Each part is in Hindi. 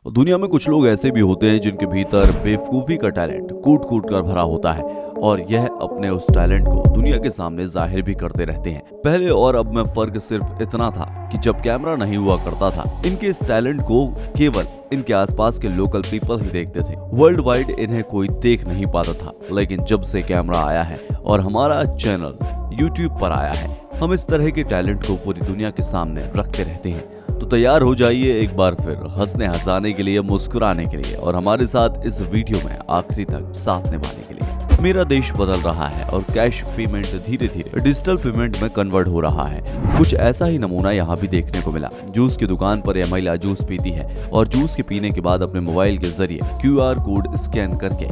दुनिया में कुछ लोग ऐसे भी होते हैं जिनके भीतर बेवकूफी का टैलेंट कूट कूट कर भरा होता है और यह अपने उस टैलेंट को दुनिया के सामने जाहिर भी करते रहते हैं। पहले और अब में फर्क सिर्फ इतना था कि जब कैमरा नहीं हुआ करता था, इनके इस टैलेंट को केवल इनके आसपास के लोकल पीपल ही देखते थे। वर्ल्ड वाइड इन्हें कोई देख नहीं पाता था। लेकिन जब से कैमरा आया है और हमारा चैनल YouTube पर आया है, हम इस तरह के टैलेंट को पूरी दुनिया के सामने रखते रहते हैं। तो तैयार हो जाइए एक बार फिर हंसने हंसाने के लिए, मुस्कुराने के लिए और हमारे साथ इस वीडियो में आखिरी तक साथ निभाने के लिए। मेरा देश बदल रहा है और कैश पेमेंट धीरे धीरे डिजिटल पेमेंट में कन्वर्ट हो रहा है। कुछ ऐसा ही नमूना यहाँ भी देखने को मिला। जूस की दुकान पर यह महिला जूस पीती है और जूस के पीने के बाद अपने मोबाइल के जरिए QR कोड स्कैन करके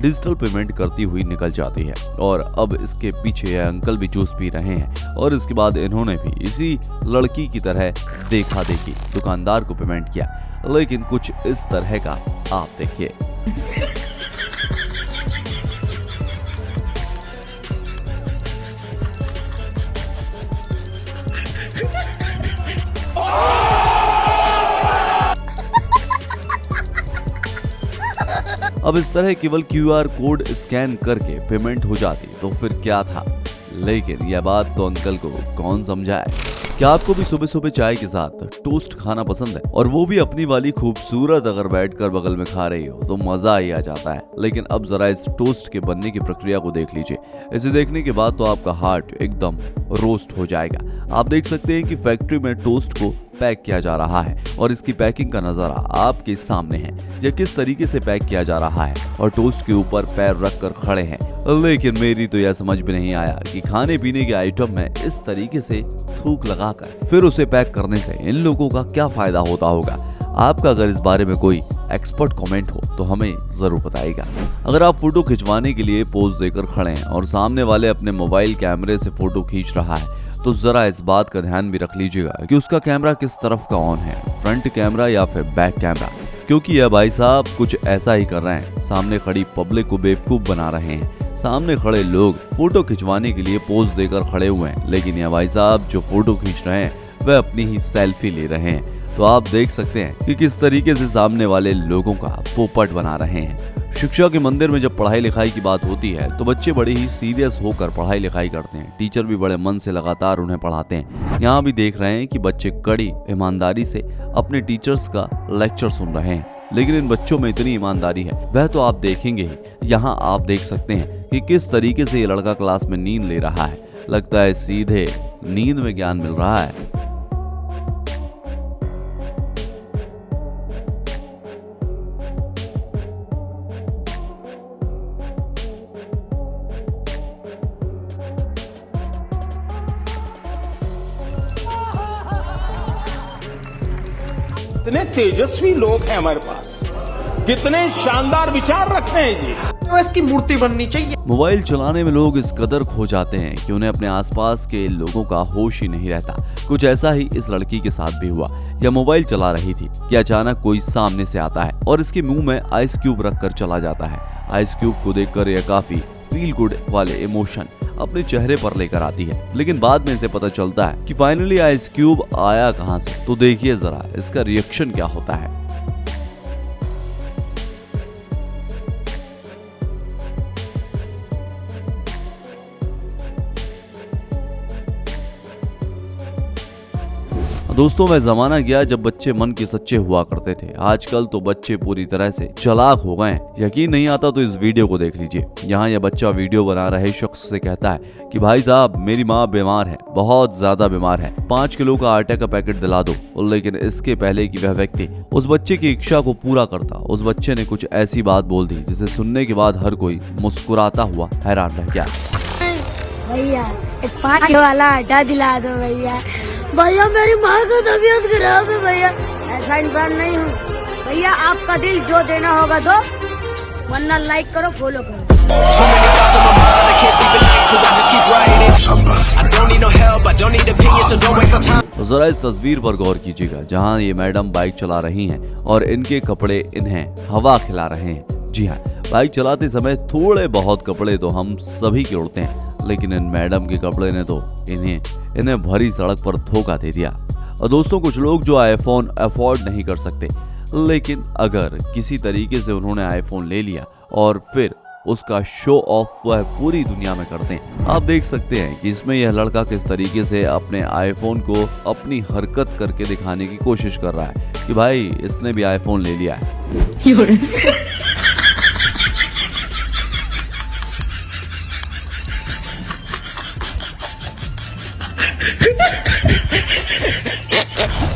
डिजिटल पेमेंट करती हुई निकल जाती है। और अब इसके पीछे यह अंकल भी जूस पी रहे हैं और इसके बाद इन्होंने भी इसी लड़की की तरह देखा देखी दुकानदार को पेमेंट किया। लेकिन कुछ इस तरह का आप देखिए। अब इस तरह केवल QR कोड स्कैन करके पेमेंट हो जाती तो फिर क्या था। लेकिन यह बात तो अंकल को कौन समझाए। क्या आपको भी सुबह सुबह चाय के साथ टोस्ट खाना पसंद है, और वो भी अपनी वाली खूबसूरत अगर बैठकर बगल में खा रही हो तो मजा ही आ जाता है। लेकिन अब जरा इस टोस्ट के बनने की प्रक्रिया को देख लीजिए। इसे देखने के बाद तो आपका हार्ट एकदम रोस्ट हो जाएगा। आप देख सकते हैं कि फैक्ट्री में टोस्ट को पैक किया जा रहा है और इसकी पैकिंग का नजारा आपके सामने है। यह किस तरीके से पैक किया जा रहा है और टोस्ट के ऊपर पैर रखकर खड़े हैं। लेकिन मेरी तो यह समझ में नहीं आया कि खाने पीने के आइटम में इस तरीके से थूक लगाकर फिर उसे पैक करने से इन लोगों का क्या फायदा होता होगा। आपका अगर इस बारे में कोई एक्सपर्ट कमेंट हो तो हमें जरूर बताइएगा। अगर आप फोटो खिंचवाने के लिए पोज देकर खड़े हैं और सामने वाले अपने मोबाइल कैमरे से फोटो खींच रहा है, तो जरा इस बात का ध्यान भी रख लीजिएगा कि उसका कैमरा किस तरफ का ऑन है, फ्रंट कैमरा या फिर बैक कैमरा। क्योंकि यह भाई साहब कुछ ऐसा ही कर रहे हैं। सामने खड़ी पब्लिक को बेवकूफ बना रहे हैं। सामने खड़े लोग फोटो खिंचवाने के लिए पोज देकर खड़े हुए हैं, लेकिन यह भाई साहब जो फोटो खींच रहे हैं वह अपनी ही सेल्फी ले रहे हैं। तो आप देख सकते हैं कि किस तरीके से सामने वाले लोगों का पोपट बना रहे हैं। शिक्षा के मंदिर में जब पढ़ाई लिखाई की बात होती है तो बच्चे बड़े ही सीरियस होकर पढ़ाई लिखाई करते हैं। टीचर भी बड़े मन से लगातार उन्हें पढ़ाते हैं। यहाँ भी देख रहे हैं कि बच्चे कड़ी ईमानदारी से अपने टीचर्स का लेक्चर सुन रहे हैं। लेकिन इन बच्चों में इतनी ईमानदारी है वह तो आप देखेंगे ही। यहाँ आप देख सकते हैं कि किस तरीके से ये लड़का क्लास में नींद ले रहा है। लगता है सीधे नींद में ज्ञान मिल रहा है। कितने तेजस्वी लोग हैं हमारे पास, कितने शानदार विचार रखते हैं जी। तो इसकी मूर्ति बननी चाहिए। मोबाइल चलाने में लोग इस कदर खो जाते हैं कि उन्हें अपने आसपास के लोगों का होश ही नहीं रहता। कुछ ऐसा ही इस लड़की के साथ भी हुआ। यह मोबाइल चला रही थी कि अचानक कोई सामने से आता है और इसके मुंह में आइस क्यूब रखकर चला जाता है। आइस क्यूब को देखकर यह काफी फील गुड वाले इमोशन अपने चेहरे पर लेकर आती है। लेकिन बाद में इसे पता चलता है कि फाइनली आइस क्यूब आया कहां से। तो देखिए जरा इसका रिएक्शन क्या होता है। दोस्तों, वह जमाना गया जब बच्चे मन के सच्चे हुआ करते थे। आजकल तो बच्चे पूरी तरह से चालाक हो गए हैं। यकीन नहीं आता तो इस वीडियो को देख लीजिए। यहाँ यह बच्चा वीडियो बना रहे शख्स से कहता है कि भाई साहब मेरी माँ बीमार है, बहुत ज्यादा बीमार है, 5 किलो का आटे का पैकेट दिला दो। लेकिन इसके पहले कि वह व्यक्ति उस बच्चे की इच्छा को पूरा करता, उस बच्चे ने कुछ ऐसी बात बोल दी जिसे सुनने के बाद हर कोई मुस्कुराता हुआ हैरान रह गया। भैया 5 किलो वाला आटा दिला दो भैया। भैया मेरी माँ की तबीयत खराब है भैया। ऐसा इंसान नहीं हूँ भैया। आपका दिल जो देना होगा दो, वरना लाइक करो, फॉलो करो। जरा इस तस्वीर पर गौर कीजिएगा जहाँ ये मैडम बाइक चला रही हैं और इनके कपड़े इन्हें हवा खिला रहे हैं। जी हाँ, बाइक चलाते समय थोड़े बहुत कपड़े तो हम सभी के उड़ते हैं, लेकिन इन मैडम के कपड़े ने तो इन्हें भरी सड़क पर धोखा दे दिया। और दोस्तों, कुछ लोग जो आईफोन अफोर्ड नहीं कर सकते लेकिन अगर किसी तरीके से उन्होंने आईफोन ले लिया और फिर उसका शो ऑफ वह पूरी दुनिया में करते हैं। आप देख सकते हैं कि इसमें यह लड़का किस तरीके से अपने आईफोन को अपनी हरकत करके दिखाने की कोशिश कर रहा है कि भाई इसने भी आईफोन ले लिया है।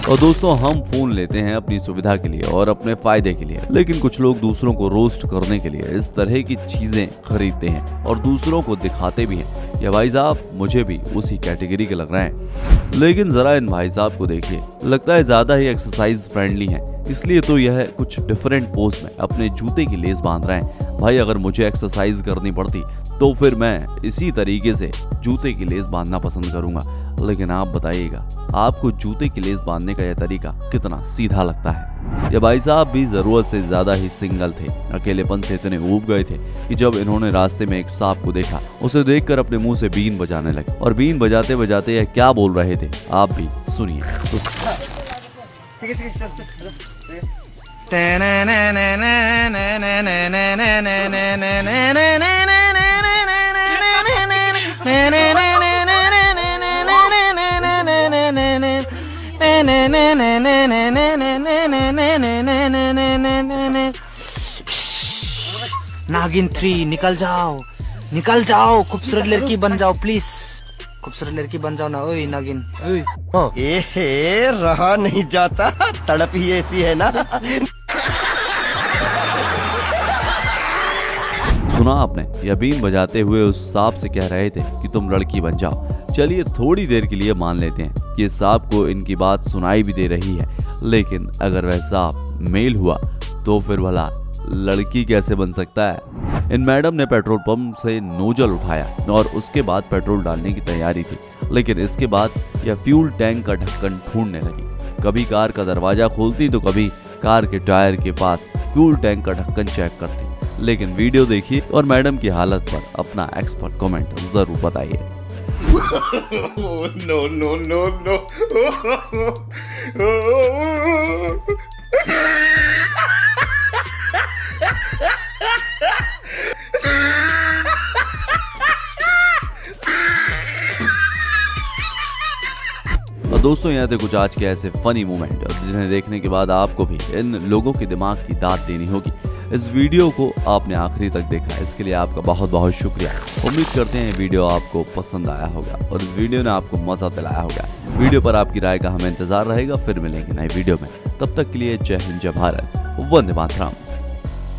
और दोस्तों, हम फोन लेते हैं अपनी सुविधा के लिए और अपने फायदे के लिए, लेकिन कुछ लोग दूसरों को रोस्ट करने के लिए इस तरह की चीजें खरीदते हैं और दूसरों को दिखाते भी हैं। ये भाई साहब मुझे भी उसी कैटेगरी के लग रहे हैं। लेकिन जरा इन भाई साहब को देखिए, लगता है ज्यादा ही एक्सरसाइज फ्रेंडली हैं, इसलिए तो यह कुछ डिफरेंट पोज में अपने जूते की लेस बांध रहे हैं। भाई अगर मुझे एक्सरसाइज करनी पड़ती तो फिर मैं इसी तरीके से जूते की लेस बांधना पसंद करूंगा। लेकिन आप बताइएगा, आपको जूते की लेस बांधने का यह तरीका कितना सीधा लगता है। ये भाई साहब भी जरूरत से ज्यादा ही सिंगल थे, अकेलेपन से इतने ऊब गए थे कि जब इन्होंने रास्ते में एक सांप को देखा, उसे देखकर अपने मुंह से बीन बजाने लगे। और बीन बजाते बजाते यह क्या बोल रहे थे आप भी सुनिए। नागिन 3 निकल जाओ, खूबसूरत लड़की बन जाओ प्लीज, खूबसूरत लड़की बन जाओ ना। ओए नागिन, ओए ए रहा नहीं जाता, तड़प ही ऐसी है ना। सुना आपने, यह बीन बजाते हुए उस सांप से कह रहे थे कि तुम लड़की बन जाओ। चलिए थोड़ी देर के लिए मान लेते हैं कि सांप को इनकी बात सुनाई भी दे रही है, लेकिन अगर वह सांप मेल हुआ तो फिर भला लड़की कैसे बन सकता है। इन मैडम ने पेट्रोल पंप से नोजल उठाया और उसके बाद पेट्रोल डालने की तैयारी थी, लेकिन इसके बाद यह फ्यूल टैंक का ढक्कन ढूंढने लगी। कभी कार का दरवाजा खोलती तो कभी कार के टायर के पास फ्यूल टैंक का ढक्कन चेक करती। लेकिन वीडियो देखिए और मैडम की हालत पर अपना एक्सपर्ट कमेंट जरूर बताइए। No no no no. दोस्तों, यहाँ थे कुछ आज के ऐसे फनी मोमेंट जिन्हें देखने के बाद आपको भी इन लोगों के दिमाग की दाद देनी होगी। इस वीडियो को आपने आखिरी तक देखा, इसके लिए आपका बहुत बहुत शुक्रिया। उम्मीद करते हैं वीडियो आपको पसंद आया होगा और इस वीडियो ने आपको मजा दिलाया होगा। वीडियो पर आपकी राय का हमें इंतजार रहेगा। फिर मिलेंगे नए वीडियो में, तब तक के लिए जय हिंद, जय भारत, वंदे मातरम।